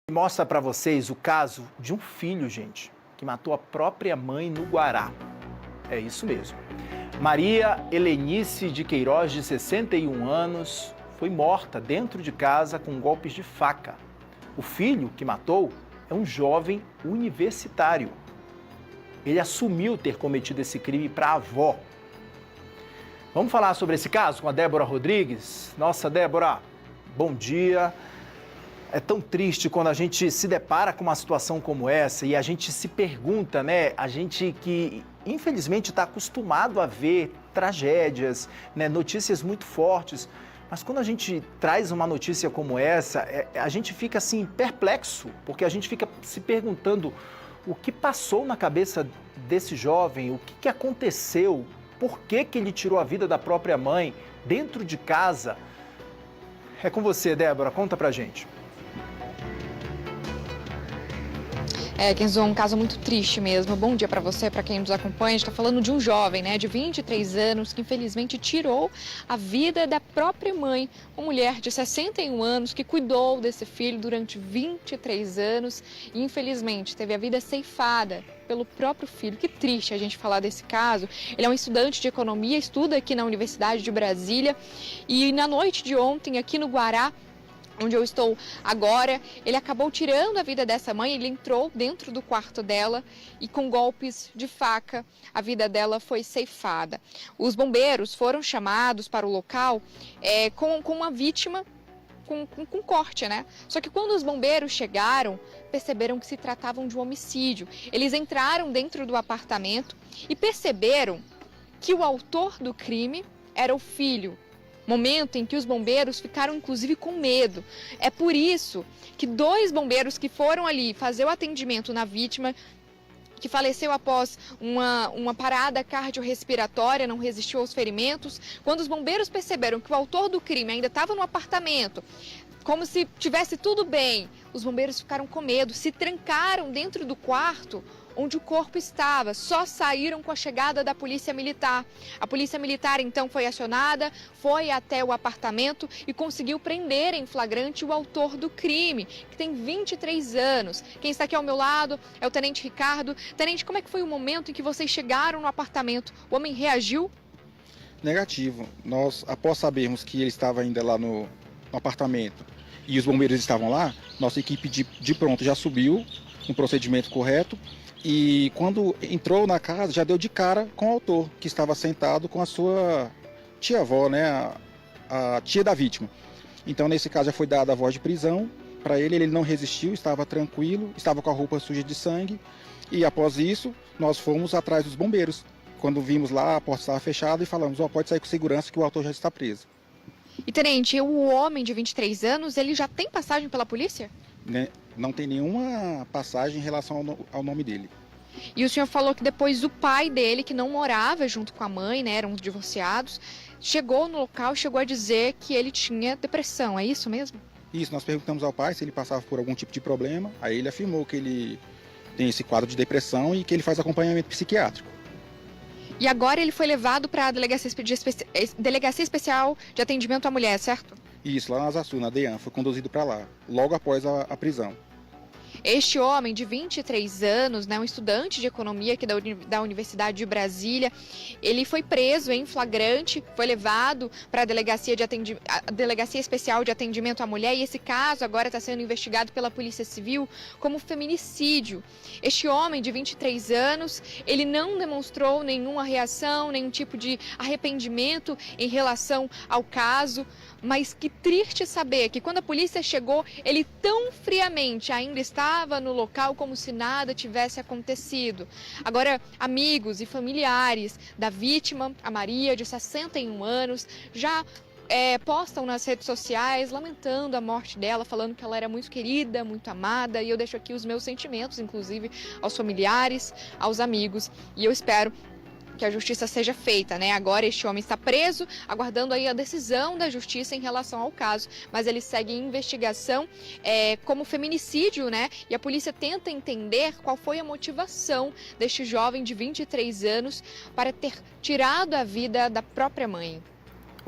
Mostra para vocês o caso de um filho, gente, que matou a própria mãe no Guará. É isso mesmo. Maria Helenice de Queiroz, de 61 anos, foi morta dentro de casa com golpes de faca. O filho que matou é um jovem universitário. Ele assumiu ter cometido esse crime para a avó. Vamos falar sobre esse caso com a Débora Rodrigues? Nossa, Débora, bom dia. É tão triste quando a gente se depara com uma situação como essa e a gente se pergunta, né? A gente que, infelizmente, está acostumado a ver tragédias, né? Notícias muito fortes. Mas quando a gente traz uma notícia como essa, a gente fica assim perplexo, porque a gente fica se perguntando o que passou na cabeça desse jovem, o que aconteceu, por que ele tirou a vida da própria mãe dentro de casa. É com você, Débora, conta pra gente. Kenzo, um caso muito triste mesmo. Bom dia para você, para quem nos acompanha. A gente está falando de um jovem, de 23 anos, que infelizmente tirou a vida da própria mãe. Uma mulher de 61 anos que cuidou desse filho durante 23 anos e infelizmente teve a vida ceifada pelo próprio filho. Que triste a gente falar desse caso. Ele é um estudante de economia, estuda aqui na Universidade de Brasília e na noite de ontem, aqui no Guará, onde eu estou agora, ele acabou tirando a vida dessa mãe. Ele entrou dentro do quarto dela e com golpes de faca a vida dela foi ceifada. Os bombeiros foram chamados para o local com uma vítima com corte, né? Só que quando os bombeiros chegaram, perceberam que se tratavam de um homicídio. Eles entraram dentro do apartamento e perceberam que o autor do crime era o filho. Momento em que os bombeiros ficaram, inclusive, com medo. É por isso que 2 bombeiros que foram ali fazer o atendimento na vítima, que faleceu após uma parada cardiorrespiratória, não resistiu aos ferimentos, quando os bombeiros perceberam que o autor do crime ainda estava no apartamento, como se tivesse tudo bem, os bombeiros ficaram com medo, se trancaram dentro do quarto onde o corpo estava, só saíram com a chegada da Polícia Militar. A Polícia Militar então foi acionada, foi até o apartamento e conseguiu prender em flagrante o autor do crime, que tem 23 anos. Quem está aqui ao meu lado é o Tenente Ricardo. Tenente, como é que foi o momento em que vocês chegaram no apartamento? O homem reagiu? Negativo. Nós, após sabermos que ele estava ainda lá no apartamento e os bombeiros estavam lá, nossa equipe de pronto já subiu no procedimento correto. E quando entrou na casa, já deu de cara com o autor, que estava sentado com a sua tia-avó, né, a tia da vítima. Então, nesse caso, já foi dada a voz de prisão para ele. Ele não resistiu, estava tranquilo, estava com a roupa suja de sangue. E após isso, nós fomos atrás dos bombeiros. Quando vimos lá, a porta estava fechada e falamos, pode sair com segurança que o autor já está preso. E, Tenente, o homem de 23 anos, ele já tem passagem pela polícia? Né? Não tem nenhuma passagem em relação ao nome dele. E o senhor falou que depois o pai dele, que não morava junto com a mãe, né, eram divorciados, chegou no local e chegou a dizer que ele tinha depressão, é isso mesmo? Isso, nós perguntamos ao pai se ele passava por algum tipo de problema, aí ele afirmou que ele tem esse quadro de depressão e que ele faz acompanhamento psiquiátrico. E agora ele foi levado para a Delegacia Especial de Atendimento à Mulher, certo? Isso, lá na Asa Sul, na DEAN, foi conduzido para lá, logo após a prisão. Este homem de 23 anos, um estudante de economia aqui da Universidade de Brasília, ele foi preso em flagrante, foi levado para a Delegacia Especial de Atendimento à Mulher e esse caso agora está sendo investigado pela Polícia Civil como feminicídio. Este homem de 23 anos, ele não demonstrou nenhuma reação, nenhum tipo de arrependimento em relação ao caso, mas que triste saber que quando a polícia chegou, ele tão friamente ainda estava no local como se nada tivesse acontecido. Agora, amigos e familiares da vítima, a Maria, de 61 anos, já postam nas redes sociais lamentando a morte dela, falando que ela era muito querida, muito amada, e eu deixo aqui os meus sentimentos, inclusive aos familiares, aos amigos, e eu espero que a justiça seja feita, Agora este homem está preso, aguardando aí a decisão da justiça em relação ao caso, mas ele segue em investigação como feminicídio, E a polícia tenta entender qual foi a motivação deste jovem de 23 anos para ter tirado a vida da própria mãe.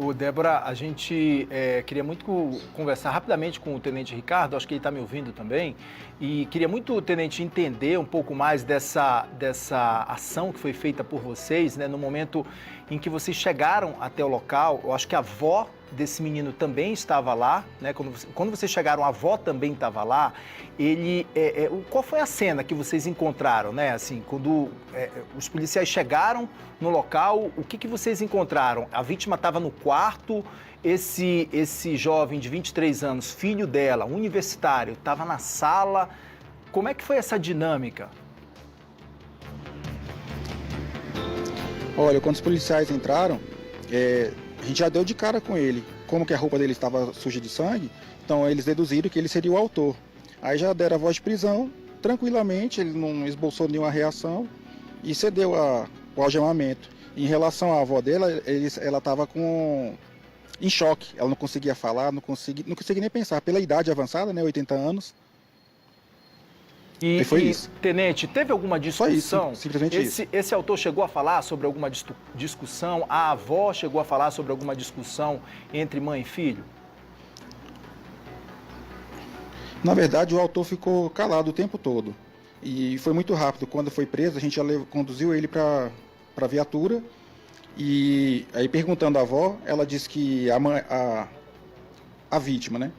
Ô, Débora, a gente queria muito conversar rapidamente com o Tenente Ricardo, acho que ele está me ouvindo também, e queria muito, Tenente, entender um pouco mais dessa ação que foi feita por vocês, né, no momento em que vocês chegaram até o local. Eu acho que a avó desse menino também estava lá, né? Quando vocês chegaram, a avó também estava lá. Qual foi a cena que vocês encontraram, né? Assim, quando os policiais chegaram no local, o que vocês encontraram? A vítima estava no quarto, esse jovem de 23 anos, filho dela, universitário, estava na sala. Como é que foi essa dinâmica? Olha, quando os policiais entraram, a gente já deu de cara com ele. Como que a roupa dele estava suja de sangue, então eles deduziram que ele seria o autor. Aí já deram a voz de prisão, tranquilamente, ele não esboçou nenhuma reação e cedeu o algemamento. Em relação à avó dela, ela estava em choque, ela não conseguia falar, não conseguia nem pensar. Pela idade avançada, né, 80 anos. E foi isso. Tenente, teve alguma discussão? Só isso, simplesmente isso. Esse autor chegou a falar sobre alguma discussão? A avó chegou a falar sobre alguma discussão entre mãe e filho? Na verdade, o autor ficou calado o tempo todo. E foi muito rápido. Quando foi preso, a gente já conduziu ele para a viatura. E aí, perguntando à avó, ela disse que a vítima, né?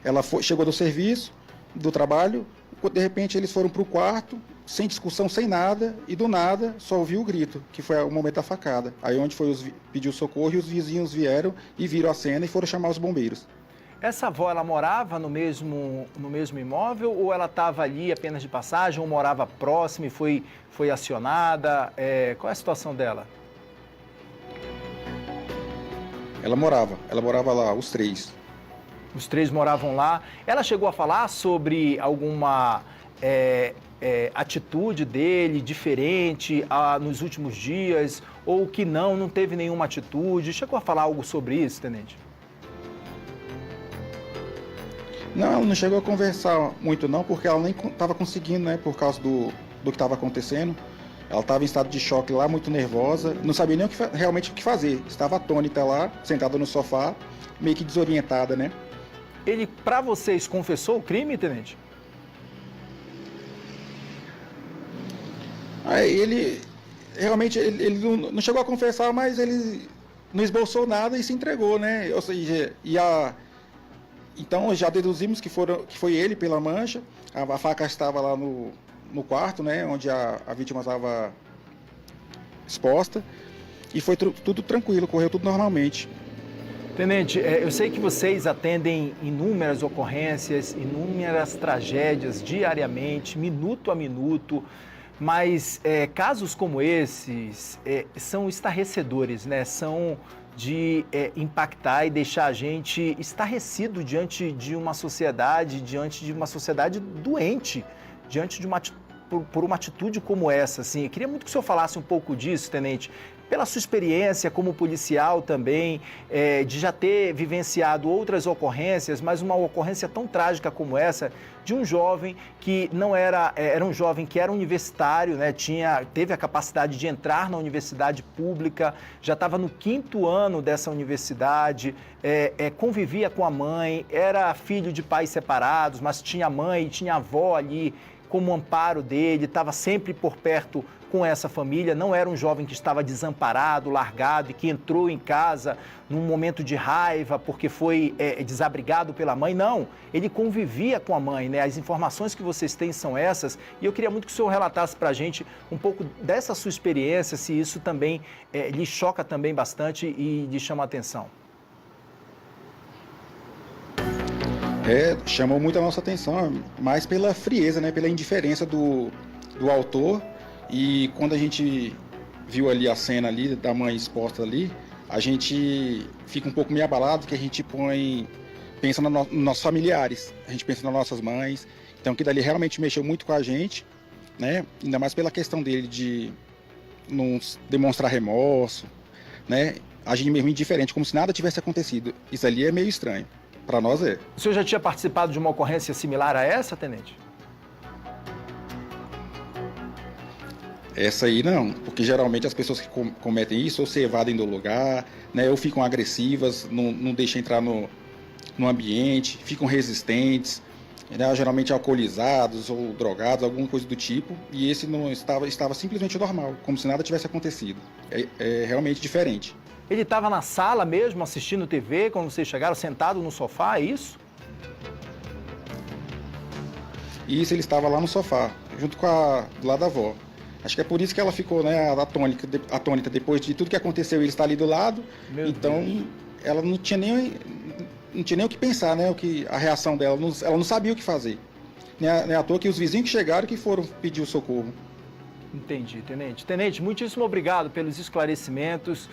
Ela chegou do serviço, do trabalho. De repente eles foram para o quarto, sem discussão, sem nada, e do nada só ouviu o grito, que foi o momento da facada. Aí onde pediu socorro e os vizinhos vieram e viram a cena e foram chamar os bombeiros. Essa avó, ela morava no mesmo imóvel ou ela estava ali apenas de passagem ou morava próximo e foi acionada? Qual é a situação dela? Ela morava lá, os três. Os três moravam lá. Ela chegou a falar sobre alguma atitude dele diferente nos últimos dias, ou que não teve nenhuma atitude? Chegou a falar algo sobre isso, Tenente? Não, ela não chegou a conversar muito não, porque ela nem estava conseguindo, né, por causa do que estava acontecendo. Ela estava em estado de choque lá, muito nervosa, não sabia nem realmente o que fazer. Estava atônita lá, sentada no sofá, meio que desorientada, né? Ele, para vocês, confessou o crime, Tenente? Ele realmente ele não chegou a confessar, mas ele não esboçou nada e se entregou, né? Ou seja, então já deduzimos que foi ele pela mancha. A faca estava lá no quarto, né? Onde a vítima estava exposta. E foi tudo tranquilo, correu tudo normalmente. Tenente, eu sei que vocês atendem inúmeras ocorrências, inúmeras tragédias diariamente, minuto a minuto, mas casos como esses são estarrecedores, né? São de impactar e deixar a gente estarrecido diante de uma sociedade doente, diante de por uma atitude como essa, assim. Eu queria muito que o senhor falasse um pouco disso, Tenente, pela sua experiência como policial também, de já ter vivenciado outras ocorrências, mas uma ocorrência tão trágica como essa, de um jovem que não era um jovem que era universitário, né, teve a capacidade de entrar na universidade pública, já estava no 5º ano dessa universidade, convivia com a mãe, era filho de pais separados, mas tinha mãe e tinha avó ali como amparo dele, estava sempre por perto com essa família, não era um jovem que estava desamparado, largado e que entrou em casa num momento de raiva porque foi desabrigado pela mãe, não, ele convivia com a mãe, né? As informações que vocês têm são essas e eu queria muito que o senhor relatasse para a gente um pouco dessa sua experiência, se isso também lhe choca também bastante e lhe chama a atenção. Chamou muito a nossa atenção, mais pela frieza, né? Pela indiferença do autor. E quando a gente viu ali a cena ali da mãe exposta ali, a gente fica um pouco meio abalado, que a gente pensa nos nossos familiares, a gente pensa nas nossas mães. Então aquilo ali realmente mexeu muito com a gente, né? Ainda mais pela questão dele de não demonstrar remorso, né? Agir mesmo indiferente, como se nada tivesse acontecido. Isso ali é meio estranho. Para nós é. O senhor já tinha participado de uma ocorrência similar a essa, Tenente? Essa aí não, porque geralmente as pessoas que cometem isso ou se evadem do lugar, né, ou ficam agressivas, não deixam entrar no ambiente, ficam resistentes, né, geralmente alcoolizados ou drogados, alguma coisa do tipo, e esse não estava simplesmente normal, como se nada tivesse acontecido. É realmente diferente. Ele estava na sala mesmo, assistindo TV, quando vocês chegaram, sentado no sofá, é isso? E isso ele estava lá no sofá, junto do lado da avó. Acho que é por isso que ela ficou, né, atônita depois de tudo que aconteceu, ele está ali do lado. Meu então Deus. Ela não tinha nem o que pensar, né, a reação dela, ela não sabia o que fazer. Nem à toa que os vizinhos que chegaram que foram pedir o socorro. Entendi, Tenente. Tenente, muitíssimo obrigado pelos esclarecimentos.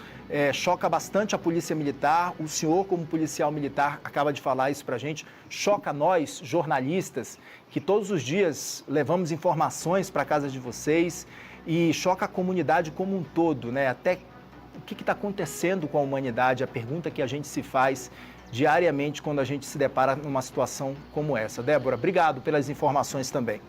Choca bastante a Polícia Militar. O senhor, como policial militar, acaba de falar isso pra gente. Choca nós, jornalistas, que todos os dias levamos informações para casa de vocês. E choca a comunidade como um todo, né? Até o que está acontecendo com a humanidade? A pergunta que a gente se faz diariamente quando a gente se depara numa situação como essa. Débora, obrigado pelas informações também.